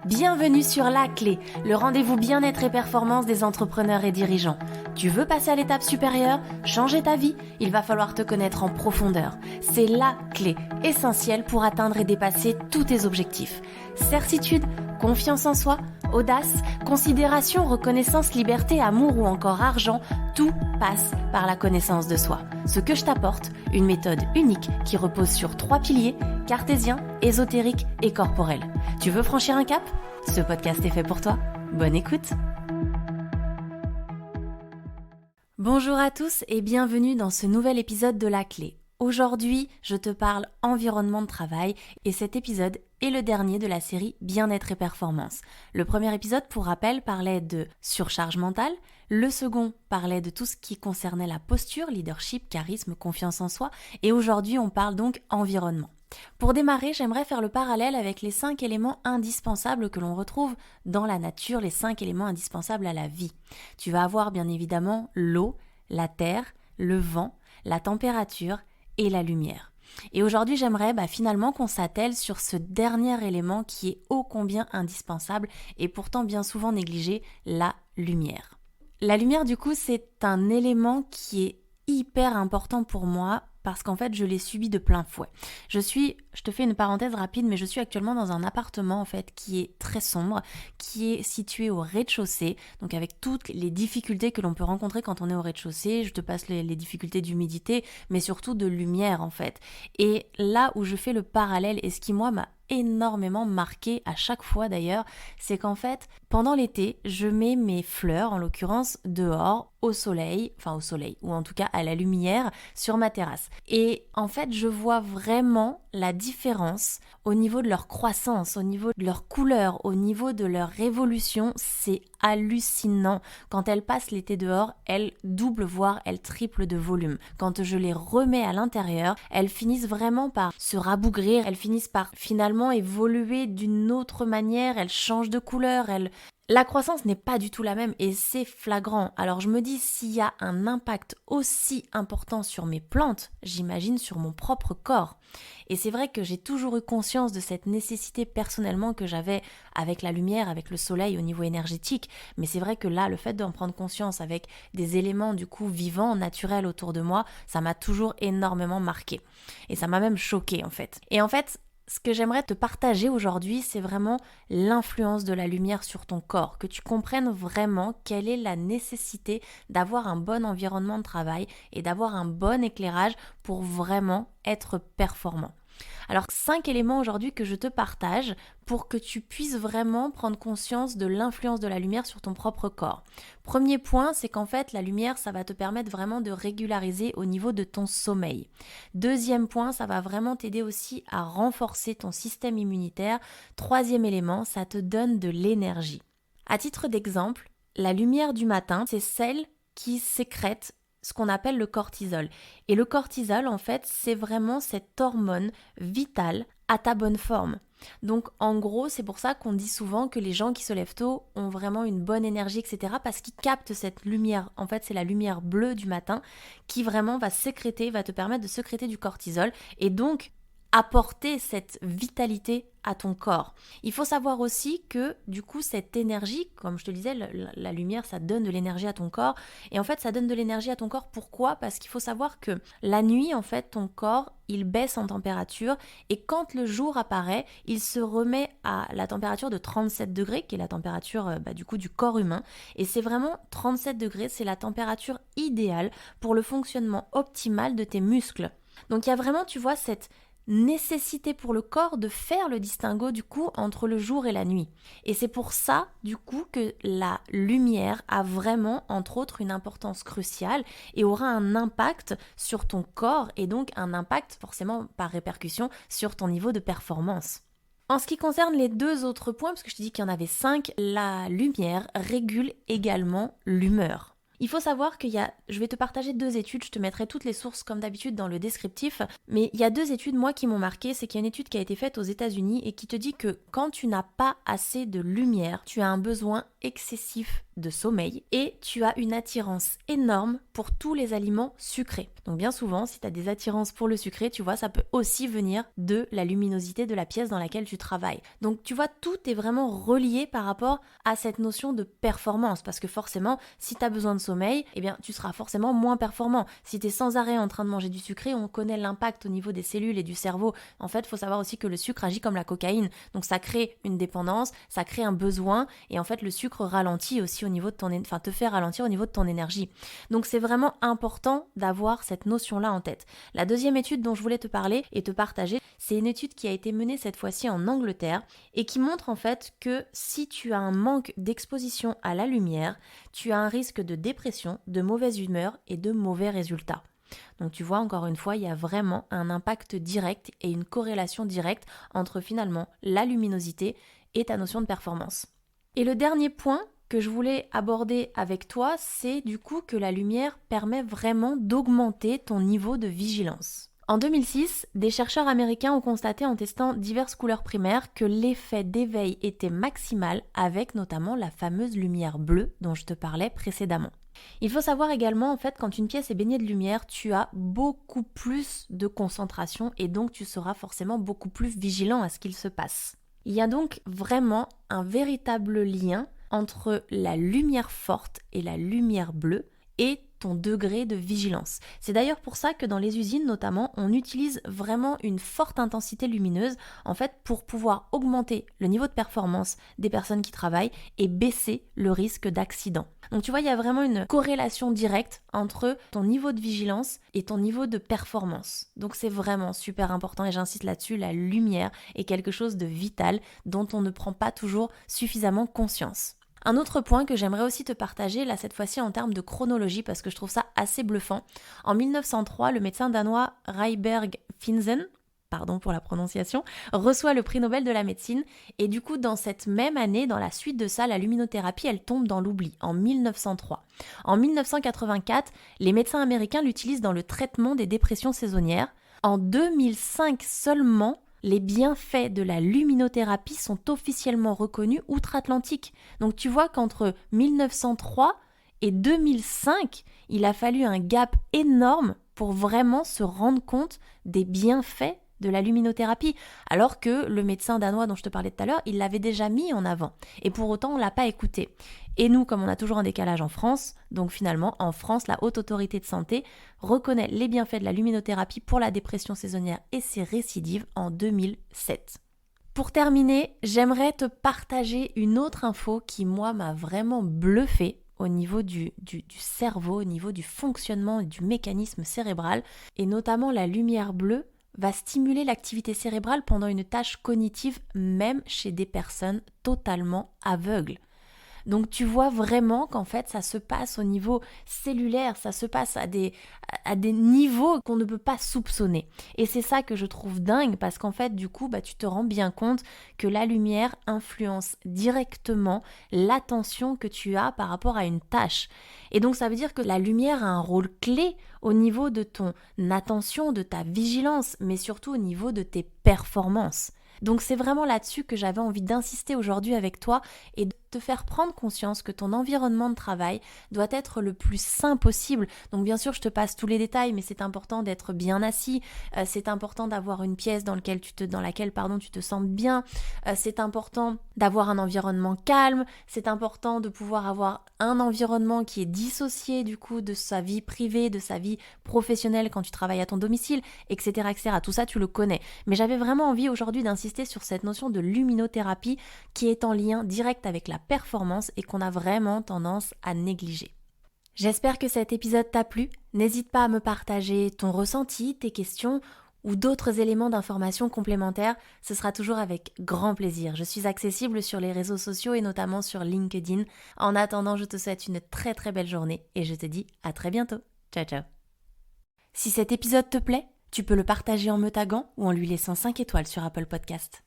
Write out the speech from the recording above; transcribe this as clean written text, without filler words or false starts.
Bienvenue sur La Clé, le rendez-vous bien-être et performance des entrepreneurs et dirigeants. Tu veux passer à l'étape supérieure, changer ta vie? Il va falloir te connaître en profondeur. C'est la clé essentielle pour atteindre et dépasser tous tes objectifs. Certitude, confiance en soi, audace, considération, reconnaissance, liberté, amour ou encore argent, tout passe par la connaissance de soi. Ce que je t'apporte, une méthode unique qui repose sur 3 piliers, cartésien, ésotérique et corporel. Tu veux franchir un cap? Ce podcast est fait pour toi. Bonne écoute! Bonjour à tous et bienvenue dans ce nouvel épisode de La Clé. Aujourd'hui, je te parle environnement de travail et cet épisode est le dernier de la série Bien-être et performance. Le premier épisode, pour rappel, parlait de surcharge mentale. Le second parlait de tout ce qui concernait la posture, leadership, charisme, confiance en soi. Et aujourd'hui, on parle donc environnement. Pour démarrer, j'aimerais faire le parallèle avec les 5 éléments indispensables que l'on retrouve dans la nature, les 5 éléments indispensables à la vie. Tu vas avoir bien évidemment l'eau, la terre, le vent, la température et la lumière. Et aujourd'hui, j'aimerais finalement qu'on s'attelle sur ce dernier élément qui est ô combien indispensable et pourtant bien souvent négligé, la lumière. La lumière, du coup, c'est un élément qui est hyper important pour moi parce qu'en fait, je l'ai subi de plein fouet. Je te fais une parenthèse rapide, mais je suis actuellement dans un appartement en fait qui est très sombre, qui est situé au rez-de-chaussée, donc avec toutes les difficultés que l'on peut rencontrer quand on est au rez-de-chaussée. Je te passe les difficultés d'humidité, mais surtout de lumière en fait. Et là où je fais le parallèle, et ce qui moi m'a énormément marqué à chaque fois d'ailleurs, c'est qu'en fait, pendant l'été, je mets mes fleurs, en l'occurrence dehors, au soleil, ou en tout cas à la lumière sur ma terrasse. Et en fait, je vois vraiment la différence au niveau de leur croissance, au niveau de leur couleur, au niveau de leur évolution. C'est hallucinant. Quand elles passent l'été dehors, elles doublent, voire elles triplent de volume. Quand je les remets à l'intérieur, elles finissent vraiment par se rabougrir, elles finissent par finalement évoluer d'une autre manière, elles changent de couleur, La croissance n'est pas du tout la même et c'est flagrant. Alors je me dis, s'il y a un impact aussi important sur mes plantes, j'imagine sur mon propre corps. Et c'est vrai que j'ai toujours eu conscience de cette nécessité personnellement que j'avais avec la lumière, avec le soleil au niveau énergétique. Mais c'est vrai que là, le fait d'en prendre conscience avec des éléments du coup vivants, naturels autour de moi, ça m'a toujours énormément marqué. Et ça m'a même choquée en fait. Et en fait, ce que j'aimerais te partager aujourd'hui, c'est vraiment l'influence de la lumière sur ton corps, que tu comprennes vraiment quelle est la nécessité d'avoir un bon environnement de travail et d'avoir un bon éclairage pour vraiment être performant. Alors 5 éléments aujourd'hui que je te partage pour que tu puisses vraiment prendre conscience de l'influence de la lumière sur ton propre corps. Premier point, c'est qu'en fait la lumière, ça va te permettre vraiment de régulariser au niveau de ton sommeil. Deuxième point, ça va vraiment t'aider aussi à renforcer ton système immunitaire. Troisième élément, ça te donne de l'énergie. À titre d'exemple, la lumière du matin, c'est celle qui sécrète ce qu'on appelle le cortisol. Et le cortisol, en fait, c'est vraiment cette hormone vitale à ta bonne forme. Donc, en gros, c'est pour ça qu'on dit souvent que les gens qui se lèvent tôt ont vraiment une bonne énergie, etc. parce qu'ils captent cette lumière. En fait, c'est la lumière bleue du matin qui vraiment va te permettre de sécréter du cortisol et donc apporter cette vitalité à ton corps. Il faut savoir aussi que du coup cette énergie, comme je te le disais, la lumière ça donne de l'énergie à ton corps et en fait ça donne de l'énergie à ton corps. Pourquoi ? Parce qu'il faut savoir que la nuit en fait ton corps il baisse en température et quand le jour apparaît il se remet à la température de 37 degrés qui est la température du coup du corps humain et c'est vraiment 37 degrés, c'est la température idéale pour le fonctionnement optimal de tes muscles. Donc il y a vraiment tu vois cette nécessité pour le corps de faire le distinguo du coup entre le jour et la nuit. Et c'est pour ça du coup que la lumière a vraiment entre autres une importance cruciale et aura un impact sur ton corps et donc un impact forcément par répercussion sur ton niveau de performance. En ce qui concerne les 2 autres points, parce que je t'ai dit qu'il y en avait 5, la lumière régule également l'humeur. Il faut savoir je vais te partager 2 études, je te mettrai toutes les sources comme d'habitude dans le descriptif, mais il y a 2 études moi qui m'ont marqué, c'est qu'il y a une étude qui a été faite aux États-Unis et qui te dit que quand tu n'as pas assez de lumière, tu as un besoin excessif de sommeil et tu as une attirance énorme pour tous les aliments sucrés. Donc bien souvent, si tu as des attirances pour le sucré, tu vois, ça peut aussi venir de la luminosité de la pièce dans laquelle tu travailles. Donc tu vois, tout est vraiment relié par rapport à cette notion de performance parce que forcément, si tu as besoin de sommeil, eh bien tu seras forcément moins performant. Si tu es sans arrêt en train de manger du sucré, on connaît l'impact au niveau des cellules et du cerveau. En fait, il faut savoir aussi que le sucre agit comme la cocaïne. Donc ça crée une dépendance, ça crée un besoin et en fait le sucre ralentit aussi au niveau de te fait ralentir au niveau de ton énergie. Donc c'est vraiment important d'avoir cette notion-là en tête. La deuxième étude dont je voulais te parler et te partager, c'est une étude qui a été menée cette fois-ci en Angleterre et qui montre en fait que si tu as un manque d'exposition à la lumière, tu as un risque de dépression, de mauvaise humeur et de mauvais résultats. Donc tu vois, encore une fois, il y a vraiment un impact direct et une corrélation directe entre finalement la luminosité et ta notion de performance. Et le dernier point que je voulais aborder avec toi, c'est du coup que la lumière permet vraiment d'augmenter ton niveau de vigilance. En 2006, des chercheurs américains ont constaté en testant diverses couleurs primaires que l'effet d'éveil était maximal avec notamment la fameuse lumière bleue dont je te parlais précédemment. Il faut savoir également, en fait, quand une pièce est baignée de lumière, tu as beaucoup plus de concentration et donc tu seras forcément beaucoup plus vigilant à ce qu'il se passe. Il y a donc vraiment un véritable lien entre la lumière forte et la lumière bleue et ton degré de vigilance. C'est d'ailleurs pour ça que dans les usines notamment, on utilise vraiment une forte intensité lumineuse en fait pour pouvoir augmenter le niveau de performance des personnes qui travaillent et baisser le risque d'accident. Donc tu vois, il y a vraiment une corrélation directe entre ton niveau de vigilance et ton niveau de performance. Donc c'est vraiment super important et j'insiste là-dessus, la lumière est quelque chose de vital dont on ne prend pas toujours suffisamment conscience. Un autre point que j'aimerais aussi te partager, là cette fois-ci en termes de chronologie, parce que je trouve ça assez bluffant. En 1903, le médecin danois Reiberg Finsen, pardon pour la prononciation, reçoit le prix Nobel de la médecine et du coup dans cette même année, dans la suite de ça, la luminothérapie elle tombe dans l'oubli en 1903. En 1984, les médecins américains l'utilisent dans le traitement des dépressions saisonnières. En 2005 seulement, les bienfaits de la luminothérapie sont officiellement reconnus outre-Atlantique. Donc tu vois qu'entre 1903 et 2005, il a fallu un gap énorme pour vraiment se rendre compte des bienfaits de la luminothérapie, alors que le médecin danois dont je te parlais tout à l'heure, il l'avait déjà mis en avant. Et pour autant, on ne l'a pas écouté. Et nous, comme on a toujours un décalage en France, donc finalement, en France, la Haute Autorité de Santé reconnaît les bienfaits de la luminothérapie pour la dépression saisonnière et ses récidives en 2007. Pour terminer, j'aimerais te partager une autre info qui, moi, m'a vraiment bluffée au niveau du cerveau, au niveau du fonctionnement et du mécanisme cérébral, et notamment la lumière bleue va stimuler l'activité cérébrale pendant une tâche cognitive même chez des personnes totalement aveugles. Donc tu vois vraiment qu'en fait ça se passe au niveau cellulaire, ça se passe à des niveaux qu'on ne peut pas soupçonner. Et c'est ça que je trouve dingue parce qu'en fait du coup tu te rends bien compte que la lumière influence directement l'attention que tu as par rapport à une tâche. Et donc ça veut dire que la lumière a un rôle clé au niveau de ton attention, de ta vigilance, mais surtout au niveau de tes performances. Donc c'est vraiment là-dessus que j'avais envie d'insister aujourd'hui avec toi et de te faire prendre conscience que ton environnement de travail doit être le plus sain possible. Donc bien sûr, je te passe tous les détails, mais c'est important d'être bien assis, c'est important d'avoir une pièce dans laquelle tu te sens bien, c'est important d'avoir un environnement calme, c'est important de pouvoir avoir un environnement qui est dissocié du coup de sa vie privée, de sa vie professionnelle quand tu travailles à ton domicile, etc., etc. Tout ça, tu le connais. Mais j'avais vraiment envie aujourd'hui d'insister sur cette notion de luminothérapie qui est en lien direct avec la performance et qu'on a vraiment tendance à négliger. J'espère que cet épisode t'a plu. N'hésite pas à me partager ton ressenti, tes questions ou d'autres éléments d'information complémentaires. Ce sera toujours avec grand plaisir. Je suis accessible sur les réseaux sociaux et notamment sur LinkedIn. En attendant, je te souhaite une très très belle journée et je te dis à très bientôt. Ciao ciao. Si cet épisode te plaît, tu peux le partager en me taguant ou en lui laissant 5 étoiles sur Apple Podcast.